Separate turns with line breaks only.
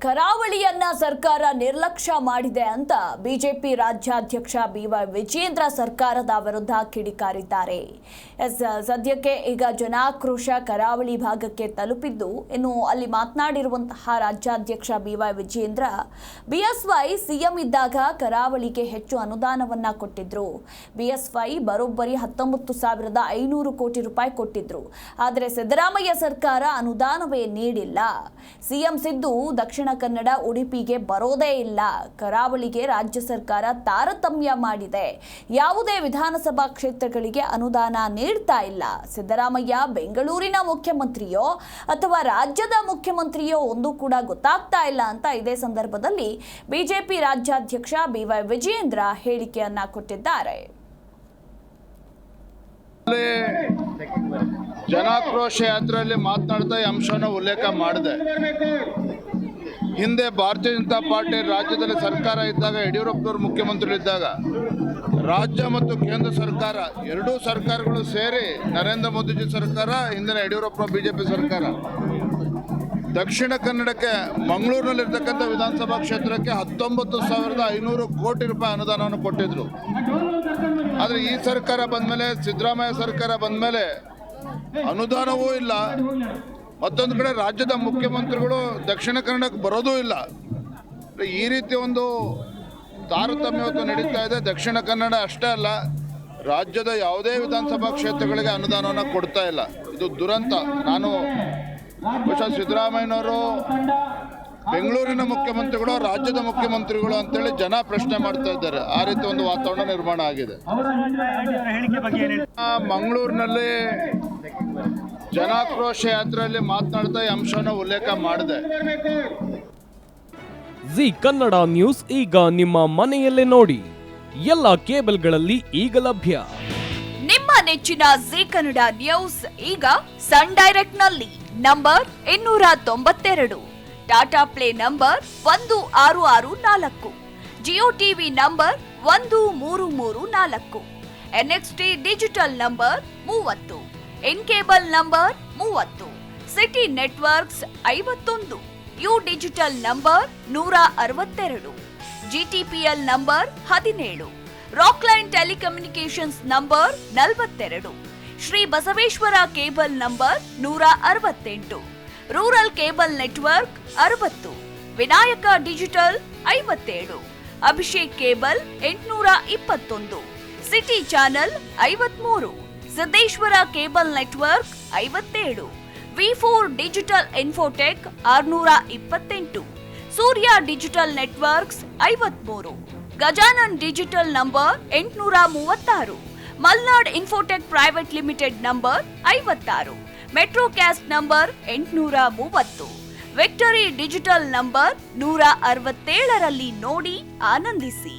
ಕರಾವಳಿಯನ್ನ ಸರ್ಕಾರ ನಿರ್ಲಕ್ಷ್ಯ ಮಾಡಿದೆ ಅಂತ ಬಿಜೆಪಿ ರಾಜ್ಯಾಧ್ಯಕ್ಷ ಬಿವೈ ವಿಜೇಂದ್ರ ಸರ್ಕಾರದ ವಿರುದ್ಧ ಕಿಡಿಕಾರಿದ್ದಾರೆ. ಸದ್ಯಕ್ಕೆ ಈಗ ಜನಾಕ್ರೋಶ ಕರಾವಳಿ ಭಾಗಕ್ಕೆ ತಲುಪಿದ್ದು, ಇನ್ನು ಅಲ್ಲಿ ಮಾತನಾಡಿರುವಂತಹ ರಾಜ್ಯಾಧ್ಯಕ್ಷ ಬಿವೈ ವಿಜೇಂದ್ರ, ಬಿಎಸ್ವೈ ಸಿಎಂ ಇದ್ದಾಗ ಕರಾವಳಿಗೆ ಹೆಚ್ಚು ಅನುದಾನವನ್ನ ಕೊಟ್ಟಿದ್ರು. ಬಿಎಸ್ವೈ ಬರೋಬ್ಬರಿ 19,500 ಕೋಟಿ ರೂಪಾಯಿ ಕೊಟ್ಟಿದ್ರು. ಆದರೆ ಸಿದ್ದರಾಮಯ್ಯ ಸರ್ಕಾರ ಅನುದಾನವೇ ನೀಡಿಲ್ಲ. ಸಿಎಂ ಸಿದ್ದು ದಕ್ಷಿಣ ಕನ್ನಡ ಉಡುಪಿಗೆ ಬರೋದೇ ಇಲ್ಲ. ಕರಾವಳಿಗೆ ರಾಜ್ಯ ಸರ್ಕಾರ ತಾರತಮ್ಯ ಮಾಡಿದೆ. ಯಾವುದೇ ವಿಧಾನಸಭಾ ಕ್ಷೇತ್ರಗಳಿಗೆ ಅನುದಾನ ನೀಡ್ತಾ ಇಲ್ಲ. ಸಿದ್ದರಾಮಯ್ಯ ಬೆಂಗಳೂರಿನ ಮುಖ್ಯಮಂತ್ರಿಯೋ ಅಥವಾ ರಾಜ್ಯದ ಮುಖ್ಯಮಂತ್ರಿಯೋ ಒಂದು ಕೂಡ ಗೊತ್ತಾಗ್ತಾ ಇಲ್ಲ ಅಂತ ಇದೇ ಸಂದರ್ಭದಲ್ಲಿ ಬಿಜೆಪಿ ರಾಜ್ಯಾಧ್ಯಕ್ಷ ಬಿವೈ ವಿಜೇಂದ್ರ ಹೇಳಿಕೆಯನ್ನ ಕೊಟ್ಟಿದ್ದಾರೆ.
ಜನಾಕ್ರೋಶ ಯಾತ್ರೆಯಲ್ಲಿ ಮಾತನಾಡ್ತಾ ಈ ಅಂಶವನ್ನು ಉಲ್ಲೇಖ ಮಾಡಿದೆ. ಹಿಂದೆ ಭಾರತೀಯ ಜನತಾ ಪಾರ್ಟಿ ರಾಜ್ಯದಲ್ಲಿ ಸರ್ಕಾರ ಇದ್ದಾಗ, ಯಡಿಯೂರಪ್ಪನವರು ಮುಖ್ಯಮಂತ್ರಿಗಳಿದ್ದಾಗ ರಾಜ್ಯ ಮತ್ತು ಕೇಂದ್ರ ಸರ್ಕಾರ ಎರಡೂ ಸರ್ಕಾರಗಳು ಸೇರಿ ನರೇಂದ್ರ ಮೋದಿಜಿ ಸರ್ಕಾರ, ಹಿಂದಿನ ಯಡಿಯೂರಪ್ಪ ಬಿಜೆಪಿ ಸರ್ಕಾರ ದಕ್ಷಿಣ ಕನ್ನಡಕ್ಕೆ ಮಂಗಳೂರಿನಲ್ಲಿರ್ತಕ್ಕಂಥ ವಿಧಾನಸಭಾ ಕ್ಷೇತ್ರಕ್ಕೆ 19,500 ಕೋಟಿ ರೂಪಾಯಿ ಅನುದಾನವನ್ನು ಕೊಟ್ಟಿದ್ರು. ಆದರೆ ಈ ಸರ್ಕಾರ ಬಂದಮೇಲೆ, ಸಿದ್ದರಾಮಯ್ಯ ಸರ್ಕಾರ ಬಂದಮೇಲೆ ಅನುದಾನವೂ ಇಲ್ಲ. ಮತ್ತೊಂದು ಕಡೆ ರಾಜ್ಯದ ಮುಖ್ಯಮಂತ್ರಿಗಳು ದಕ್ಷಿಣ ಕನ್ನಡಕ್ಕೆ ಬರೋದೂ ಇಲ್ಲ. ಈ ರೀತಿ ಒಂದು ತಾರತಮ್ಯ ನಡೀತಾ ಇದೆ. ದಕ್ಷಿಣ ಕನ್ನಡ ಅಷ್ಟೇ ಅಲ್ಲ, ರಾಜ್ಯದ ಯಾವುದೇ ವಿಧಾನಸಭಾ ಕ್ಷೇತ್ರಗಳಿಗೆ ಅನುದಾನವನ್ನು ಕೊಡ್ತಾ ಇಲ್ಲ. ಇದು ದುರಂತ. ನಾನು ಬಹುಶಃ ಸಿದ್ದರಾಮಯ್ಯನವರು ಬೆಂಗಳೂರಿನ ಮುಖ್ಯಮಂತ್ರಿಗಳು, ರಾಜ್ಯದ ಮುಖ್ಯಮಂತ್ರಿಗಳು ಅಂತೇಳಿ ಜನ ಪ್ರಶ್ನೆ ಮಾಡ್ತಾ ಇದ್ದಾರೆ. ಆ ರೀತಿ ಒಂದು ವಾತಾವರಣ ನಿರ್ಮಾಣ ಆಗಿದೆ. ಮಂಗಳೂರಿನಲ್ಲಿ ಜನಾಕ್ರೋಶ ಯಾತ್ರೆಯಲ್ಲಿ ಮಾತನಾಡ್ತಾ ಈ ಅಂಶವನ್ನು ಉಲ್ಲೇಖ ಮಾಡಿದೆ.
ಜಿ ಕನ್ನಡ ನ್ಯೂಸ್ ಈಗ ನಿಮ್ಮ ಮನೆಯಲ್ಲೇ ನೋಡಿ. ಎಲ್ಲ ಕೇಬಲ್ಗಳಲ್ಲಿ ಈಗ ಲಭ್ಯ.
ನಿಮ್ಮ ನೆಚ್ಚಿನ ಜಿ ಕನ್ನಡ ನ್ಯೂಸ್ ಈಗ ಸನ್ ಡೈರೆಕ್ಟ್ ನಲ್ಲಿ number 292, Tata play number 1664, Jio TV number 1334, NXT digital number 30, in cable number 30, city networks 51, U digital number 162, GTPL number 17, Rockline telecommunications number 42, Shri Basaveshwara cable number 168, rural cable network 60, Vinayaka digital 57, Abhishek cable 821, city channel 53, Siddeshwara cable network 57, ವಿ4 digital infotech 628, Surya digital networks 53, Gajanan digital number 836, Malnad infotech private limited number 56, metrocast number 830, victory digital number 167ರಲ್ಲಿ ನೋಡಿ ಆನಂದಿಸಿ.